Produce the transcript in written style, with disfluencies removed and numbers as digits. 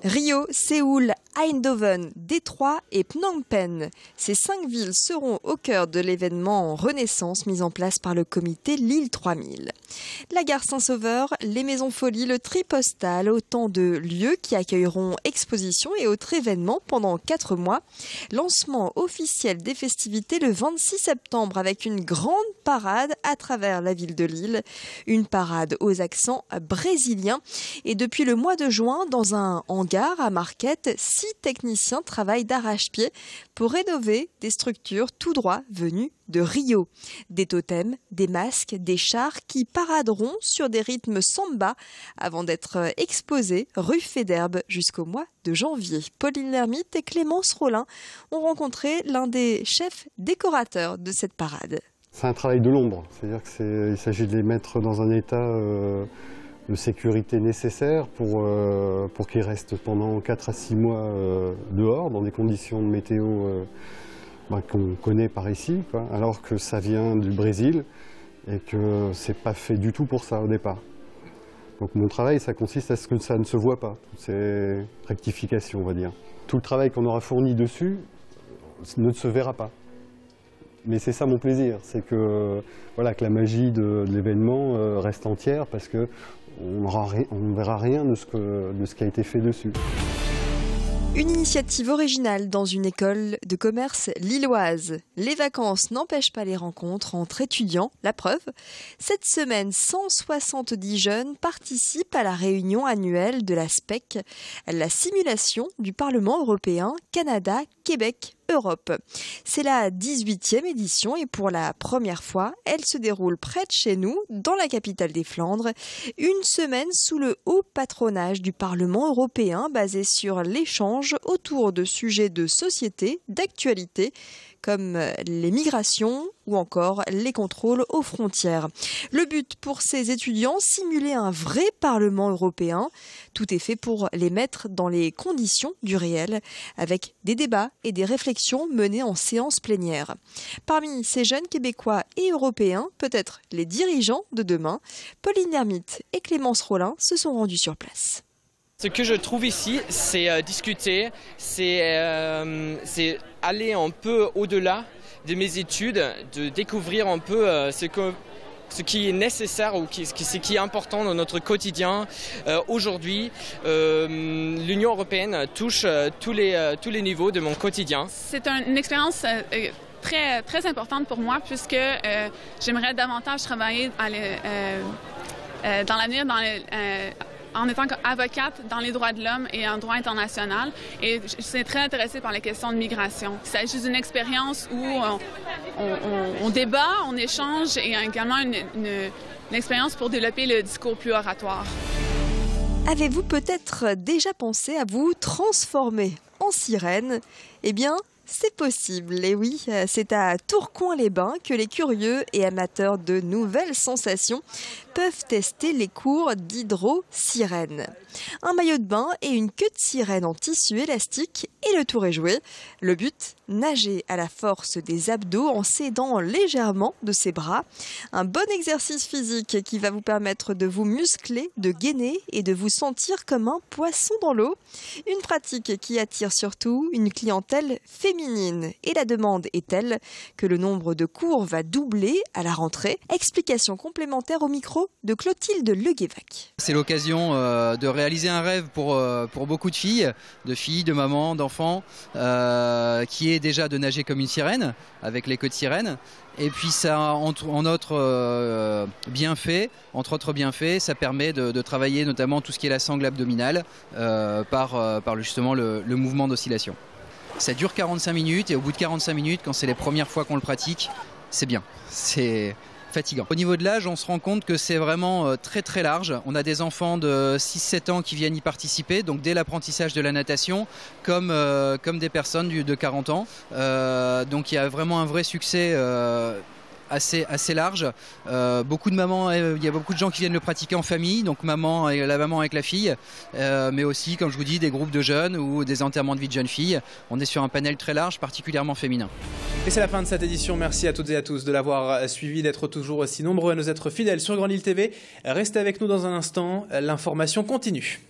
Rio, Séoul, Eindhoven, Détroit et Phnom Penh. Ces 5 villes seront au cœur de l'événement en Renaissance mis en place par le comité Lille 3000. La gare Saint-Sauveur, les Maisons Folies, le tri postal, autant de lieux qui accueilleront expositions et autres événements pendant 4 mois. Lancement officiel des festivités le 26 septembre avec une grande parade à travers la ville de Lille. Une parade aux accents brésiliens. Et depuis le mois de juin, dans un hangar à Marquette, 6 techniciens travaillent d'arrache-pied pour rénover des structures tout droit venues de Rio. Des totems, des masques, des chars qui paraderont sur des rythmes samba avant d'être exposés rue Faidherbe jusqu'au mois de janvier. Pauline Lermite et Clémence Rollin ont rencontré l'un des chefs décorateurs de cette parade. C'est un travail de l'ombre, c'est-à-dire qu'il s'agit de les mettre dans un état de sécurité nécessaire pour qu'ils restent pendant 4 à 6 mois dehors, dans des conditions de météo qu'on connaît par ici, alors que ça vient du Brésil et que c'est pas fait du tout pour ça au départ. Donc mon travail, ça consiste à ce que ça ne se voit pas, c'est rectification, on va dire. Tout le travail qu'on aura fourni dessus ne se verra pas. Mais c'est ça mon plaisir, c'est que, voilà, que la magie de l'événement reste entière parce qu'on ne verra rien de ce qui a été fait dessus. Une initiative originale dans une école de commerce lilloise. Les vacances n'empêchent pas les rencontres entre étudiants. La preuve, cette semaine, 170 jeunes participent à la réunion annuelle de la SPEC, la simulation du Parlement européen, Canada, Québec, Europe. C'est la 18e édition et pour la première fois, elle se déroule près de chez nous, dans la capitale des Flandres. Une semaine sous le haut patronage du Parlement européen basée sur l'échange autour de sujets de société, d'actualité, comme les migrations ou encore les contrôles aux frontières. Le but pour ces étudiants, simuler un vrai Parlement européen. Tout est fait pour les mettre dans les conditions du réel, avec des débats et des réflexions menées en séance plénière. Parmi ces jeunes Québécois et Européens, peut-être les dirigeants de demain, Pauline Lermite et Clémence Rollin se sont rendus sur place. Ce que je trouve ici, c'est discuter, c'est aller un peu au-delà de mes études, de découvrir un peu ce qui est nécessaire ou ce qui est important dans notre quotidien. Aujourd'hui, l'Union européenne touche tous les niveaux de mon quotidien. C'est une expérience très, très importante pour moi puisque j'aimerais davantage travailler dans l'avenir, en étant avocate dans les droits de l'homme et en droit international. Et je suis très intéressée par les questions de migration. Il s'agit d'une expérience où on débat, on échange et également une expérience pour développer le discours plus oratoire. Avez-vous peut-être déjà pensé à vous transformer en sirène ? Eh bien, c'est possible, et oui, c'est à Tourcoing-les-Bains que les curieux et amateurs de nouvelles sensations peuvent tester les cours d'hydro-sirène. Un maillot de bain et une queue de sirène en tissu élastique et le tour est joué. Le but, nager à la force des abdos en s'aidant légèrement de ses bras. Un bon exercice physique qui va vous permettre de vous muscler, de gainer et de vous sentir comme un poisson dans l'eau. Une pratique qui attire surtout une clientèle féminine. Et la demande est telle que le nombre de cours va doubler à la rentrée. Explication complémentaire au micro de Clotilde Leguévac. C'est l'occasion de réaliser un rêve pour beaucoup de filles, de mamans, d'enfants, qui est déjà de nager comme une sirène, avec les queues de sirène. Et puis ça, entre autres bienfaits, ça permet de travailler notamment tout ce qui est la sangle abdominale par justement le mouvement d'oscillation. Ça dure 45 minutes et au bout de 45 minutes, quand c'est les premières fois qu'on le pratique, c'est bien. C'est fatigant. Au niveau de l'âge, on se rend compte que c'est vraiment très très large. On a des enfants de 6-7 ans qui viennent y participer, donc dès l'apprentissage de la natation, comme des personnes de 40 ans. Donc il y a vraiment un vrai succès assez large. Beaucoup de mamans, il y a beaucoup de gens qui viennent le pratiquer en famille, donc la maman avec la fille, mais aussi, comme je vous dis, des groupes de jeunes ou des enterrements de vie de jeunes filles. On est sur un panel très large, particulièrement féminin. Et c'est la fin de cette édition. Merci à toutes et à tous de l'avoir suivi, d'être toujours aussi nombreux à nous être fidèles sur Grande Île TV. Restez avec nous dans un instant, l'information continue.